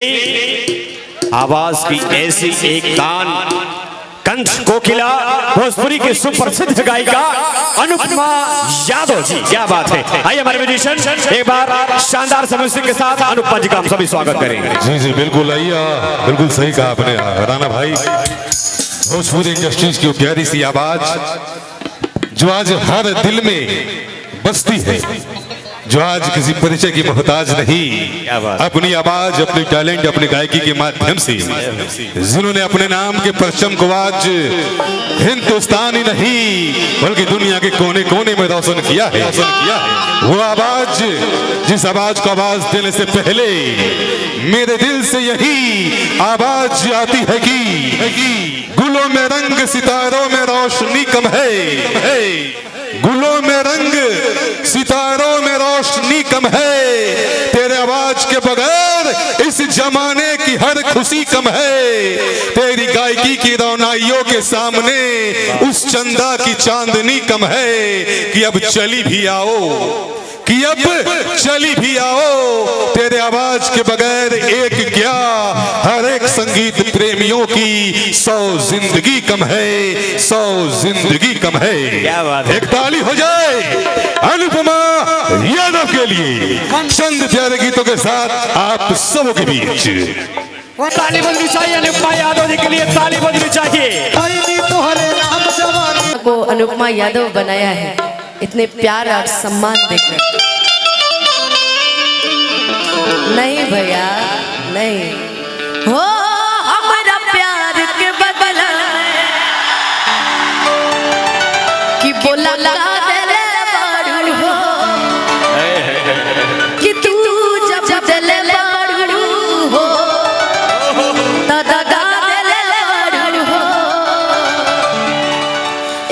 आवाज की ऐसी एक कान कंठ कोकिला भोजपुरी की सुप्रसिद्ध गायिका अनुपमा यादव जी। क्या बात है। आइए हमारे म्यूजिशियन एक बार शानदार म्यूजिक के साथ अनुपमा जी का हम सभी स्वागत करेंगे। जी जी बिल्कुल आइए, बिल्कुल सही कहा आपने राणा भाई। भोजपुरी इंडस्ट्रीज की प्यारी सी आवाज जो आज हर दिल में बसती है, जो आज किसी परिचय की मोहताज नहीं, अपनी आवाज, अपनी टैलेंट, अपनी गायकी के माध्यम से जिन्होंने अपने नाम के परचम को आज हिंदुस्तान ही नहीं बल्कि दुनिया के कोने कोने में रोशन किया है। वो आवाज, जिस आवाज को आवाज देने से पहले मेरे दिल से यही आवाज आती है कि गुलों में रंग सितारों में रोशनी कम है, गुलों में रंग सितारों में रोशनी कम है, तेरे आवाज के बगैर इस जमाने की हर खुशी कम है, तेरी गायकी की रौनाइयों के सामने उस चंदा की चांदनी कम है कि अब चली भी आओ, कि अब चली भी आओ, तेरे आवाज के बगैर एक क्या हर एक संगीत प्रेमियों की 100 जिंदगी कम है, 100 जिंदगी कम है। क्या बात है। एक ताली हो जाए अनुपमा यादव के लिए चंद प्यारे गीतों के साथ आप सबों के बीच। ताली बजनी चाहिए अनुपमा यादव जी के लिए, ताली बजनी चाहिए। को अनुपमा यादव बनाया है, इतने प्यार और सम्मान देकर। नहीं भैया नहीं हो हमारा प्यार के बदला कि बोला लगा दिले बारू हो कि तू जब दिले बारू हो दादा दिले बारू हो।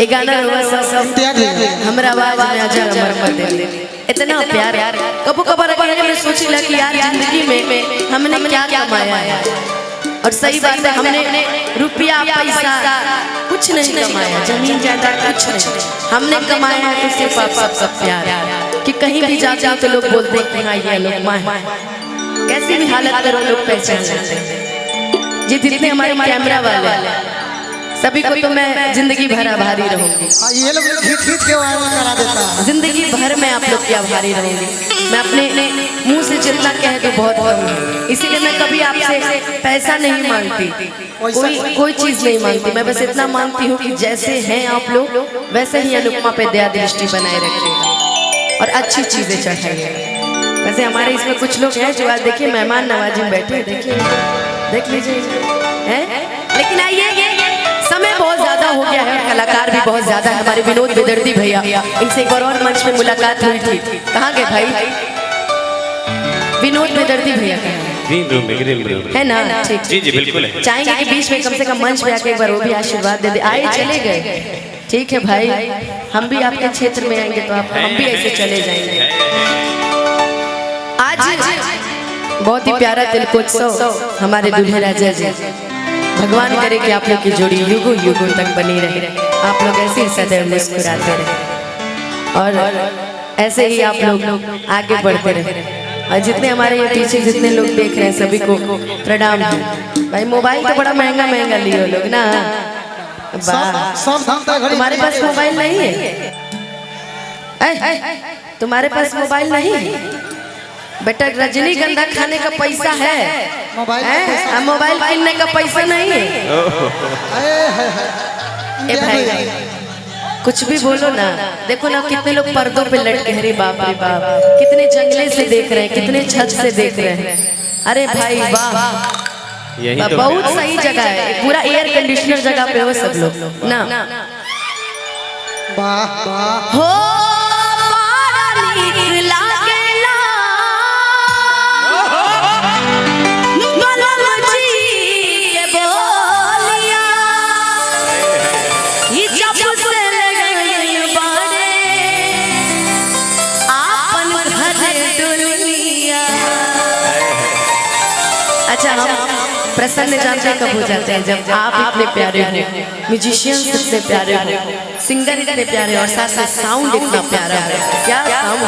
एक गाना हुआ सब हमरा आवाज में आजा अमर कर दे। इतना प्यार कबू कबर मैंने सोचा कि यार जिंदगी में हमने क्या कमाया है, और सही बात है हमने रुपया पैसा कुछ नहीं कमाया, जमीन जायदाद कुछ नहीं, हमने कमाया है तो सिर्फ आप सब प्यार। कि कहीं भी जाते हो तो लोग बोलते हैं कि हाँ ये अनुपमा है, कैसी भी हालत करो लोग पहचान जाते हैं। जी जितने हमारे कैमरा वाले सभी को तो मैं जिंदगी भर आभारी रहूंगी। ये लोग खींच के वायरल करा देता है। जिंदगी भर मैं आप लोग की आभारी रहूंगी। मैं अपने मुंह से जितना कह दूं बहुत कम है, इसीलिए मैं कभी आपसे पैसा नहीं मांगती, कोई चीज नहीं मांगती। मैं बस इतना मांगती हूँ कि जैसे हैं आप लोग वैसे ही अनुपमा पे दया दृष्टि बनाए रखिएगा और अच्छी चीजें चढ़ाइएगा। वैसे हमारे इसमें कुछ लोग हैं जो आज देखिए मेहमान नवाजी में बैठे, देखिए देख लीजिए हैं। लेकिन आइए समय बहुत ज्यादा हो गया है, कलाकार भी बहुत ज्यादा है। हमारे विनोद बेदर्दी भैया, इनसे एक और मंच में मुलाकात हुई थी। कहाँ गए भाई विनोद बेदर्दी भैया? है ना? ठीक जी जी बिल्कुल है। चाहेंगे कि बीच में कम से कम मंच पे आके एक बार वो भी आशीर्वाद दे दे। आए चले गए, ठीक है भाई, हम भी आपके क्षेत्र में आएंगे तो हम भी ऐसे चले जाएंगे। आज बहुत ही प्यारा तिलकोत्सव हमारे दूल्हे राजा जी, भगवान करे कि आप लोग की जोड़ी युगों युगों तक बनी रहे, आप लोग ऐसे ही सदैव मुस्कुराते रहे और ऐसे ही आप लोग आगे बढ़ते रहे। और जितने हमारे ये पीछे जितने लोग देख रहे हैं सभी को प्रणाम। भाई मोबाइल तो बड़ा महंगा महंगा लियो लोग ना, तुम्हारे पास मोबाइल नहीं है? तुम्हारे पास मोबाइल नहीं है बेटा? रजनीगंधा खाने का पैसा है, मोबाइल किनने का पैसा नहीं है। ए भाई कुछ भी बोलो ना, देखो ना कितने लोग पर्दों पे लटके हैं, बाप रे बाप, कितने जंगले से देख रहे हैं, कितने छत से देख रहे हैं। अरे भाई वाह, बहुत सही जगह है, पूरा एयर कंडीशनर जगह पे हो सब लोग ना। हो अच्छा हम प्रसन्न जानते कब हो जाते हैं जब आप इतने प्यारे हो, म्यूजिशियन इतने प्यारे हो, सिंगर इतने प्यारे और साथ साथ साउंड इतना प्यारा है। क्या साउंड,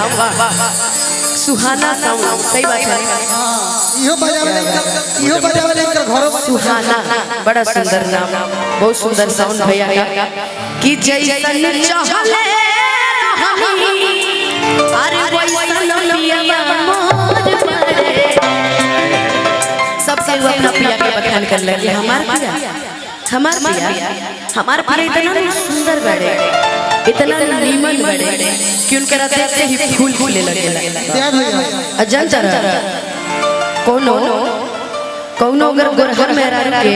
सुहाना साउंड, सही बात है। इहो बजावे लेकर घरों में सुहाना बड़ा सुंदर नाम, बहुत सुंदर साउंड भैया का। कि जैसन चाहले रहनी अरे वैसन पिया मोर पड़े। सबसे वो अपना पिया के बखान कर लगे। हमार पिया इतना सुंदर बड़े, इतना नीमन बड़े कि उनके देखते ही फूल फूले लगे। अजन कोनो अगर गोरहर मेहरारू के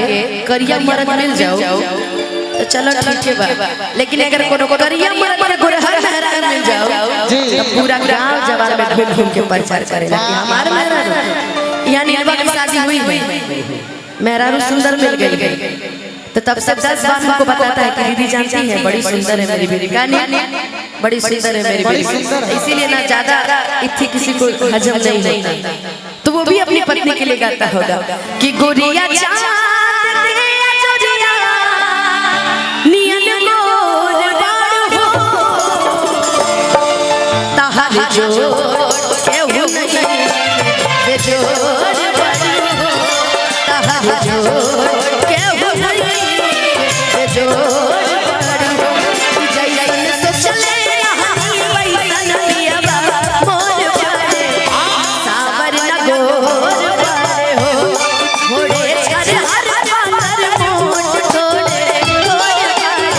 करिया मर्द मिल जाओ तो चलो ठीक है बा, लेकिन अगर कोनो करिया मर्द के गोरहर मेहरारू मिल जाओ तो पूरा गांव जवान में घूम घूम के प्रचार करेला कि हमारे मेहरारू यहाँ नीलवा की शादी हुई, मेहरारू सुंदर मिल गई। तो तब सब 10 बार उनको बताता है कि दीदी जानती है बड़ी सुंदर है मेरी बेटी, बड़ी सुंदर है मेरी बेटी। इसीलिए ना ज्यादा इतनी किसी को हजम नहीं होता, तो वो भी अपनी पत्नी के लिए गाता होगा कि गोरिया चांद के अजोरिया नियन मोर बाड़ हो ताहर जोड़ केहू नहीं बेजोड़ बाड़ हो ताहर जोड़ केहू नहीं बेजोड़ बाड़ हो। जैसन सोचले रही वैसन पियबा मोर बाड़े सावर न गोर बाड़े हो थोड़े छरहर बांदर मोट थोड़े गोर बाड़े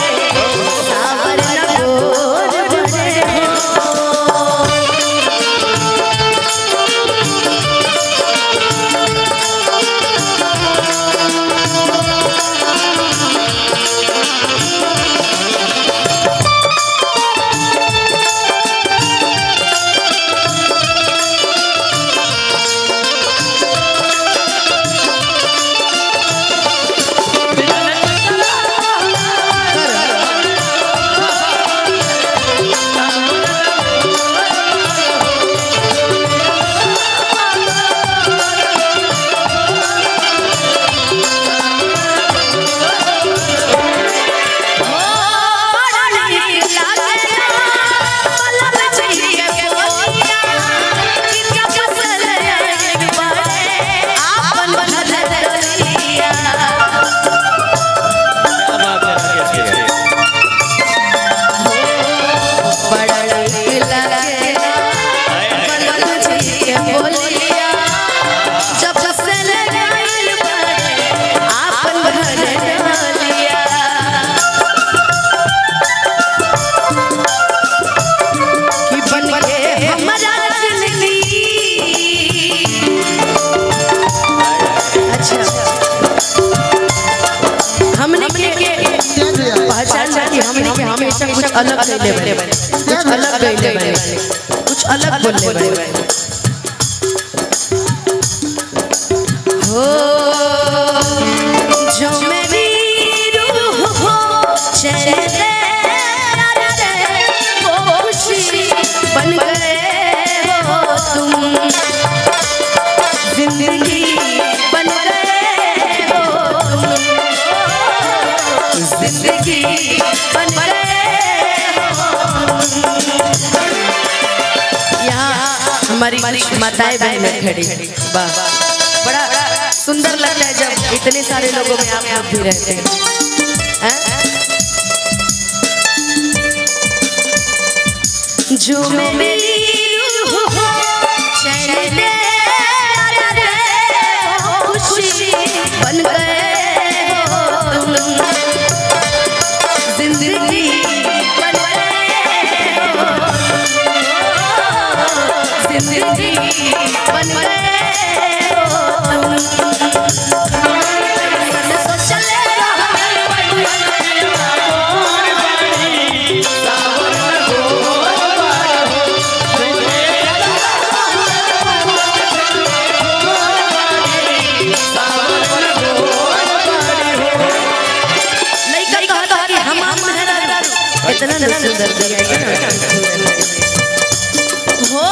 सावर न गोर बाड़े हो। हमेशा कुछ अलग गईले बने, कुछ अलग गईले बने, कुछ अलग बोलने बने। हो जो मेरी रूह हो चैन दे वो खुशी बन गए हो तुम, जिंदगी बन गए हो तुम, जिंदगी बन गए हो। यहाँ हमारी माताएं बहनें खड़ी, वाह बड़ा सुंदर लगता है जब इतने सारे लोगों में आप लोग भी रहते हैं। जो मेरी रूह हो चैन दे खुशी बन गए हो तुम, जिंदगी बन गए हो, जिंदगी बन गए हो। सोचले इतना न सुंदर हो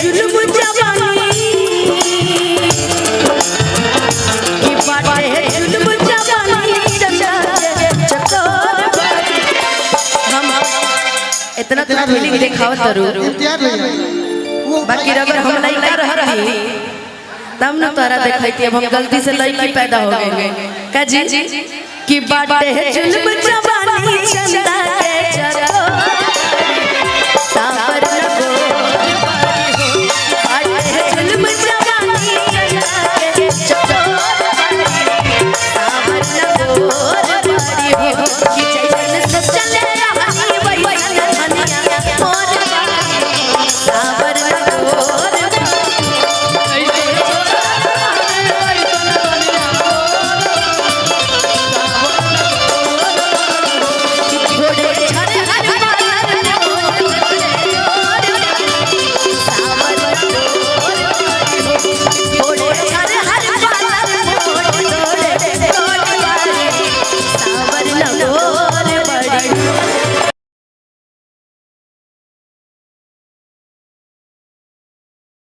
जुल्म जवानी की बाटे है जुल्म जवानी चंदा के चकोर हम इतना तो फीलिंग दिखाओ तरू इम्तियाज भैया बाकी अगर हम लड़का रहती तब न तोरा देखती अब हम गलती से लड़की पैदा हो गए का जी की बाटे है जुल्म जवानी चंदा के चकोर